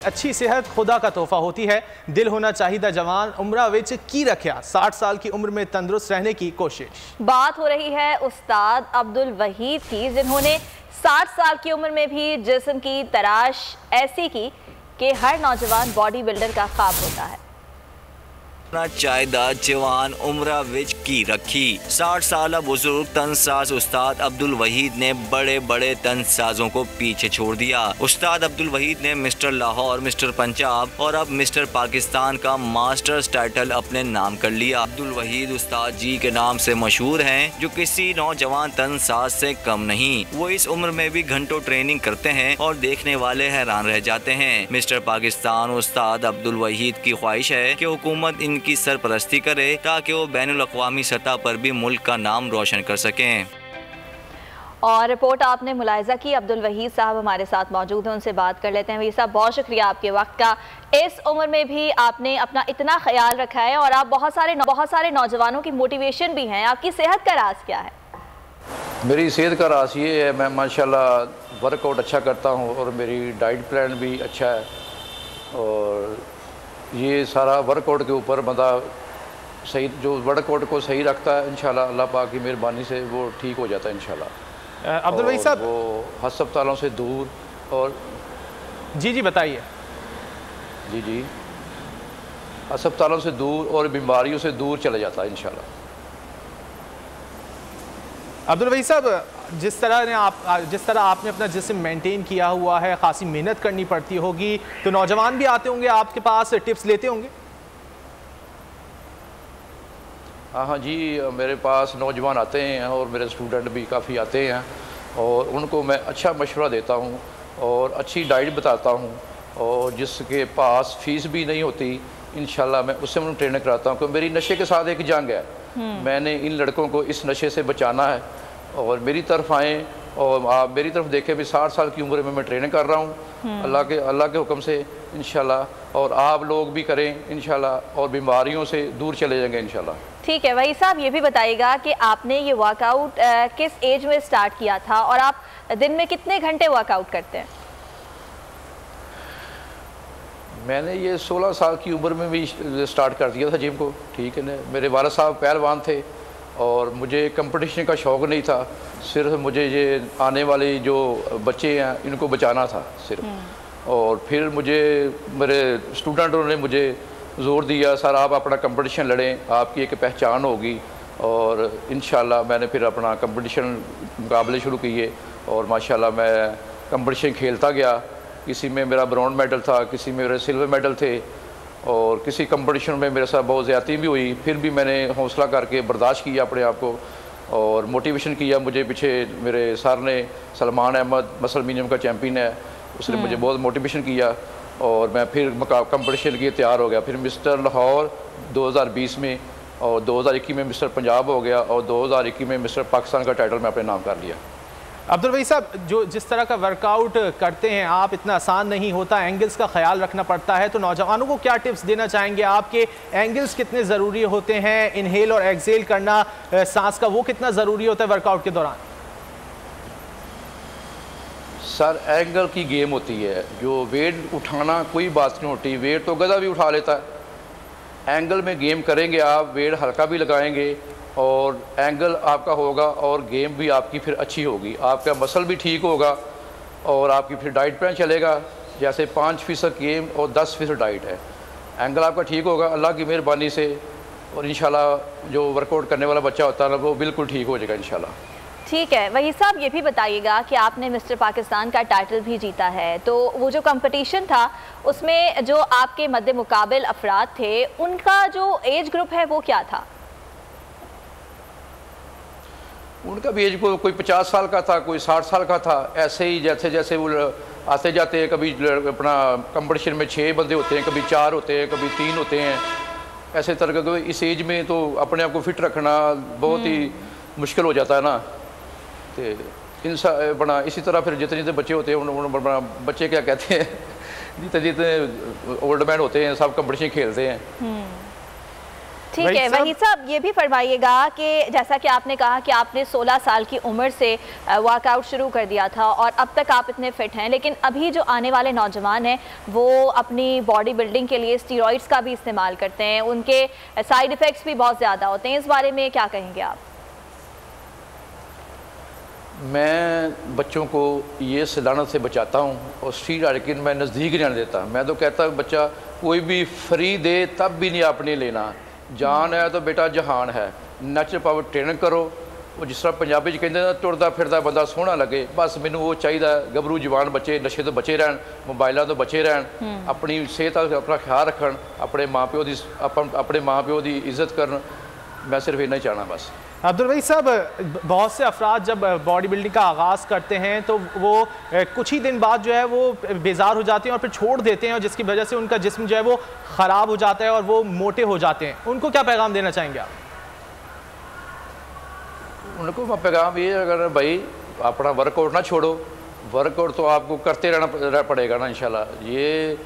अच्छी सेहत खुदा का तोहफा होती है। दिल होना चाहिए जवान, उम्र विच की रखा, 60 साल की उम्र में तंदुरुस्त रहने की कोशिश। बात हो रही है उस्ताद अब्दुल वहीद की, जिन्होंने 60 साल की उम्र में भी जिस्म की तराश ऐसी की कि हर नौजवान बॉडी बिल्डर का ख्वाब होता है। चाहिदा जवान उम्र विच की रखी, 60 साल बुजुर्ग तनसाज उस्ताद अब्दुल वहीद ने बड़े बड़े तनसाजों को पीछे छोड़ दिया। उस्ताद अब्दुल वहीद ने मिस्टर लाहौर, मिस्टर पंजाब और अब मिस्टर पाकिस्तान का मास्टर्स टाइटल अपने नाम कर लिया। अब्दुल वहीद उस्ताद जी के नाम से मशहूर हैं, जो किसी नौजवान तनसाज से कम नहीं। वो इस उम्र में भी घंटों ट्रेनिंग करते हैं और देखने वाले हैरान रह जाते हैं। मिस्टर पाकिस्तान उस्ताद अब्दुल वहीद की ख्वाहिश है कि हुकूमत की सरपरस्ती करे ताकि वो बैनुल अक़वामी सतह पर भी मुल्क का नाम रोशन कर सकें। और रिपोर्ट आपने मुलाहिजा की। अब्दुल वहीद साहब हमारे साथ मौजूद हैं, उनसे बात कर लेते हैं। वहीद साहब, बहुत शुक्रिया आपके वक्त का। इस उम्र में भी आपने अपना इतना ख्याल रखा है और आप बहुत सारे नौजवानों की मोटिवेशन भी हैं। आपकी सेहत का राज क्या है? मेरी सेहत का राज ये है, मैं माशाल्लाह वर्कआउट अच्छा करता हूँ और मेरी डाइट प्लान भी अच्छा है। और ये सारा वर्कआउट के ऊपर बंदा सही, जो वर्कआउट को सही रखता है, इंशाल्लाह अल्लाह पाक की मेहरबानी से वो ठीक हो जाता है इंशाल्लाह। अब्दुल वहीद साहब, वो अस्पतालों से दूर और जी बताइए। जी अस्पतालों से दूर और बीमारियों से दूर चला जाता है इंशाल्लाह। अब्दुल वहीद साहब, जिस तरह आपने अपना जिस्म मेंटेन किया हुआ है, खासी मेहनत करनी पड़ती होगी, तो नौजवान भी आते होंगे आपके पास, टिप्स लेते होंगे? हाँ जी, मेरे पास नौजवान आते हैं और मेरे स्टूडेंट भी काफ़ी आते हैं और उनको मैं अच्छा मशवरा देता हूँ और अच्छी डाइट बताता हूँ और जिसके पास फ़ीस भी नहीं होती इंशाल्लाह मैं उससे उन्हें ट्रेनिंग कराता हूँ। क्योंकि मेरी नशे के साथ एक जंग है, मैंने इन लड़कों को इस नशे से बचाना है और मेरी तरफ आएँ और आप मेरी तरफ देखें। भी 60 साल की उम्र में मैं ट्रेनिंग कर रहा हूँ अल्लाह के हुक्म से इंशाल्लाह, और आप लोग भी करें इंशाल्लाह और बीमारियों से दूर चले जाएंगे इंशाल्लाह। ठीक है वहीद साहब, ये भी बताइएगा कि आपने ये वर्कआउट किस एज में स्टार्ट किया था और आप दिन में कितने घंटे वर्कआउट करते हैं? मैंने ये 16 साल की उम्र में भी स्टार्ट कर दिया था जिम को। ठीक है ना, मेरे वाला साहब पहलवान थे और मुझे कंपटीशन का शौक़ नहीं था, सिर्फ मुझे ये आने वाले जो बच्चे हैं इनको बचाना था सिर्फ। और फिर मुझे मेरे स्टूडेंटों ने मुझे ज़ोर दिया, सर आप अपना कंपटीशन लड़ें, आपकी एक पहचान होगी। और इंशाल्लाह मैंने फिर अपना कंपटीशन मुकाबले शुरू किए और माशाल्लाह मैं कंपटीशन खेलता गया। किसी में मेरा ब्रॉन्ज मेडल था, किसी में मेरे सिल्वर मेडल थे और किसी कंपटीशन में मेरे साथ बहुत ज़्यादती भी हुई। फिर भी मैंने हौसला करके बर्दाश्त किया अपने आप को और मोटिवेशन किया। मुझे पीछे मेरे सर ने, सलमान अहमद मसल मीडियम का चैम्पियन है, उसने मुझे बहुत मोटिवेशन किया और मैं फिर कंपटीशन के लिए तैयार हो गया। फिर मिस्टर लाहौर 2020 में और 2021 में मिस्टर पंजाब हो गया और 2021 में मिस्टर पाकिस्तान का टाइटल मैं अपने नाम कर लिया। अब्दुल वहीद साहब, जिस तरह का वर्कआउट करते हैं आप, इतना आसान नहीं होता, एंगल्स का ख्याल रखना पड़ता है, तो नौजवानों को क्या टिप्स देना चाहेंगे? आपके एंगल्स कितने ज़रूरी होते हैं? इनहेल और एक्सेल करना सांस का, वो कितना ज़रूरी होता है वर्कआउट के दौरान? सर एंगल की गेम होती है, जो वेट उठाना कोई बात नहीं होती, वेट तो गधा भी उठा लेता है। एंगल में गेम करेंगे आप, वेट हल्का भी लगाएंगे और एंगल आपका होगा और गेम भी आपकी फिर अच्छी होगी, आपका मसल भी ठीक होगा और आपकी फिर डाइट प्लान चलेगा। जैसे 5% गेम और 10% डाइट है, एंगल आपका ठीक होगा अल्लाह की मेहरबानी से और इंशाल्लाह जो वर्कआउट करने वाला बच्चा होता है ना वो बिल्कुल ठीक हो जाएगा इंशाल्लाह। ठीक है वहीद साहब, ये भी बताइएगा कि आपने मिस्टर पाकिस्तान का टाइटल भी जीता है, तो वो जो कंपटीशन था उसमें जो आपके मद्दे मुकाबिल अफराद थे उनका जो एज ग्रुप है वो क्या था? उनका भी एज कोई 50 साल का था, कोई 60 साल का था। ऐसे ही जैसे जैसे वो आते जाते हैं, कभी अपना कंपटीशन में 6 बंदे होते हैं, कभी 4 होते हैं, कभी 3 होते हैं। ऐसे तरह का इस एज में तो अपने आप को फिट रखना बहुत ही मुश्किल हो जाता है ना। तो अपना इसी तरह फिर जितने जितने बच्चे होते हैं बच्चे क्या कहते हैं जितने जितने ओल्ड मैन होते हैं सब कंपटीशन खेलते हैं। ठीक है। वही साहब ये भी फरमाइएगा कि जैसा कि आपने कहा कि आपने 16 साल की उम्र से वर्कआउट शुरू कर दिया था और अब तक आप इतने फिट हैं, लेकिन अभी जो आने वाले नौजवान हैं वो अपनी बॉडी बिल्डिंग के लिए स्टीरॉइड्स का भी इस्तेमाल करते हैं, उनके साइड इफ़ेक्ट्स भी बहुत ज़्यादा होते हैं, इस बारे में क्या कहेंगे आप? मैं बच्चों को ये सलानत से बचाता हूँ और स्ट्रीट आर्किन मैं नज़दीक नहीं आने देता। मैं तो कहता हूँ बच्चा कोई भी फ्री दे तब भी नहीं आपने लेना, जान है तो बेटा जहान है। नेचुरल पावर ट्रेनिंग करो, वो जिस तरह पंजाबी च कहते हैं टुरदा फिरदा बंदा सोहना लगे, बस मैनू वो चाहिए। गभरू जवान बच्चे नशे तो बचे रहन, मोबाइलों तो बचे रहन, अपनी सेहत अपना ख्याल रखन, अपने माँ प्यो की इज्जत करन। मैं सिर्फ इतना ही चाहना बस। अब्दुल वहीद साहब, बहुत से अफराद जब बॉडी बिल्डिंग का आगाज़ करते हैं तो वो कुछ ही दिन बाद जो है वो बेजार हो जाते हैं और फिर छोड़ देते हैं, और जिसकी वजह से उनका जिस्म जो है वो ख़राब हो जाता है और वो मोटे हो जाते हैं। उनको क्या पैगाम देना चाहेंगे आप? उनको मैं पैगाम ये, अगर भाई अपना वर्कआउट ना छोड़ो, वर्कआउट तो आपको करते रहना पड़ेगा ना इंशाल्लाह। ये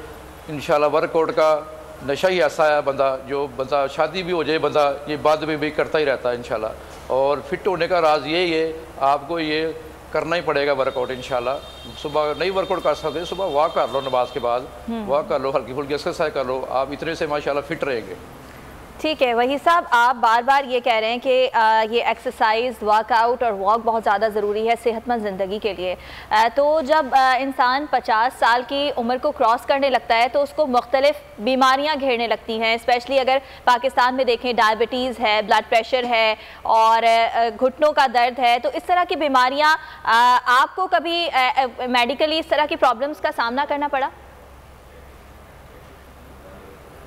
इंशाल्लाह वर्कआउट का नशा ही ऐसा है, बंदा शादी भी हो जाए बंदा ये बाद में भी करता ही रहता है इंशाल्लाह। और फिट होने का राज यही है, आपको ये करना ही पड़ेगा वर्कआउट इंशाल्लाह। सुबह नहीं वर्कआउट कर सकते, सुबह वॉक कर लो, नमाज के बाद वॉक कर लो, हल्की फुल्की एक्सरसाइज कर लो, आप इतने से माशाल्लाह फिट रहेंगे। ठीक है। वही साहब, आप बार बार ये कह रहे हैं कि ये एक्सरसाइज, वर्कआउट और वॉक बहुत ज़्यादा ज़रूरी है सेहतमंद ज़िंदगी के लिए। तो जब इंसान 50 साल की उम्र को क्रॉस करने लगता है तो उसको मुख्तलिफ बीमारियां घेरने लगती हैं। स्पेशली अगर पाकिस्तान में देखें, डायबिटीज़ है, ब्लड प्रेशर है और घुटनों का दर्द है। तो इस तरह की बीमारियां आपको कभी मेडिकली इस तरह की प्रॉब्लम्स का सामना करना पड़ा?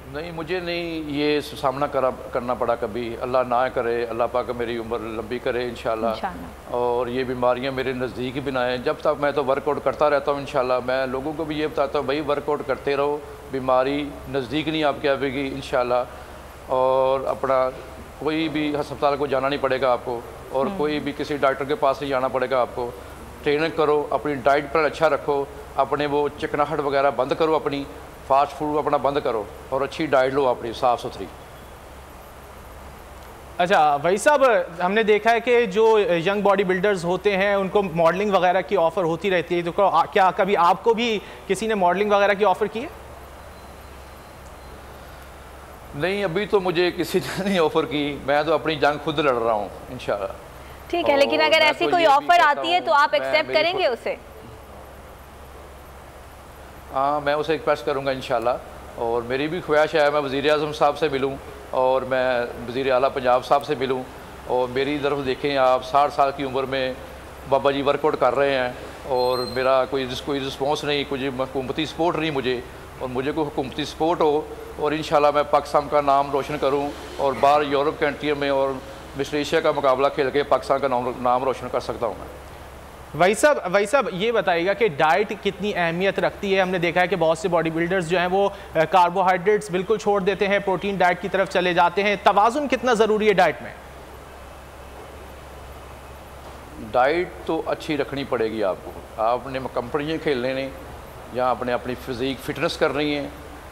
नहीं, मुझे नहीं ये सामना करना पड़ा कभी, अल्लाह ना करे, अल्लाह पाक मेरी उम्र लंबी करे इंशाल्लाह। और ये बीमारियां मेरे नज़दीक भी ना आए। जब तक मैं तो वर्कआउट करता रहता हूँ इंशाल्लाह। मैं लोगों को भी ये बताता हूँ भाई वर्कआउट करते रहो, बीमारी नज़दीक नहीं आपके आएगी इंशाल्लाह। और अपना कोई भी अस्पताल को जाना नहीं पड़ेगा आपको, और कोई भी किसी डॉक्टर के पास नहीं जाना पड़ेगा आपको। ट्रेनिंग करो, अपनी डाइट पर अच्छा रखो, अपने वो चिकनाहट वगैरह बंद करो, अपनी फास्ट फूड अपना बंद करो और अच्छी डाइट लो अपनी साफ़ सुथरी। अच्छा वही साहब, हमने देखा है कि जो यंग बॉडी बिल्डर्स होते हैं उनको मॉडलिंग वगैरह की ऑफ़र होती रहती है, तो क्या कभी आपको भी किसी ने मॉडलिंग वगैरह की ऑफ़र की है? नहीं, अभी तो मुझे किसी ने नहीं ऑफ़र की, मैं तो अपनी जंग खुद लड़ रहा हूँ इंशाल्लाह। ठीक है, लेकिन अगर ऐसी कोई ऑफ़र आती है तो आप एक्सेप्ट करेंगे उसे? हाँ, मैं उसे एक्सप्रेस करूँगा इंशाल्लाह। और मेरी भी ख्वाहिश है मैं वज़ीर-ए-आज़म साहब से मिलूँ और मैं वज़ीर आला पंजाब साहब से मिलूँ। और मेरी तरफ देखें आप, 60 साल की उम्र में बाबा जी वर्कआउट कर रहे हैं और मेरा कोई रिस्पॉन्स नहीं, कुछ हुकूमती सपोर्ट नहीं मुझे, और मुझे कोई हुकूमती सपोर्ट हो और इंशाल्लाह मैं पाकिस्तान का नाम रोशन करूँ और बाहर यूरोप कंट्रियों में और मिस्टर एशिया का मुकाबला खेल के पाकिस्तान का नाम रोशन कर सकता हूँ मैं। वही साहब ये बताइएगा कि डाइट कितनी अहमियत रखती है? हमने देखा है कि बहुत से बॉडी बिल्डर्स जो हैं वो कार्बोहाइड्रेट्स बिल्कुल छोड़ देते हैं, प्रोटीन डाइट की तरफ चले जाते हैं। तवाज़ुन कितना ज़रूरी है डाइट में? डाइट तो अच्छी रखनी पड़ेगी आपको। आपने कंपनी खेलने ने या आपने अपनी फिज़ीक फिटनेस करनी है,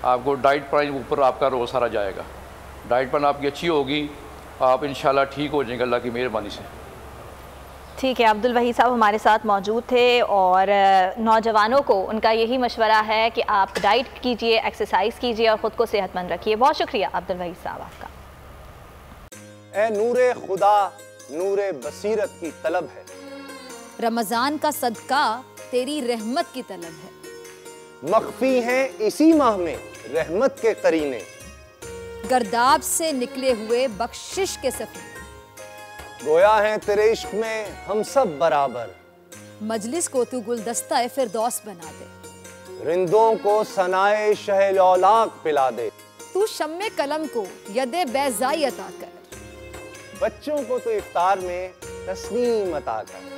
आपको डाइट पर ऊपर आपका रोल सारा जाएगा। डाइट पर आपकी अच्छी होगी, आप इंशाल्लाह ठीक हो जाएंगे अल्लाह की मेहरबानी से। ठीक है, अब्दुल वहीद साहब हमारे साथ मौजूद थे और नौजवानों को उनका यही मशवरा है कि आप डाइट कीजिए, एक्सरसाइज कीजिए और ख़ुद को सेहतमंद रखिए। बहुत शुक्रिया अब्दुल वहीद साहब आपका। ए नूरे खुदा, नूरे बसीरत की तलब है, रमज़ान का सदका तेरी रहमत की तलब है। मख्फी हैं इसी माह में रहमत के करीने, गर्दाब से निकले हुए बख्शिश के सफ़र, गोया है तेरे इश्क में हम सब बराबर। मजलिस को तू गुलदस्ता फिरदौस बना दे, रिंदों को सनाए शहल औलाक पिला दे, तू शम्मे कलम को यदे बैज़ाई अता कर, बच्चों को तो इफ्तार में तस्नीम अता कर।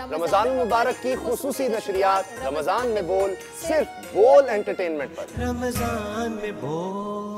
रमजान मुबारक की खुसूसी नशरियात रमजान में बोल, सिर्फ बोल एंटरटेनमेंट पर। रमजान में बोल।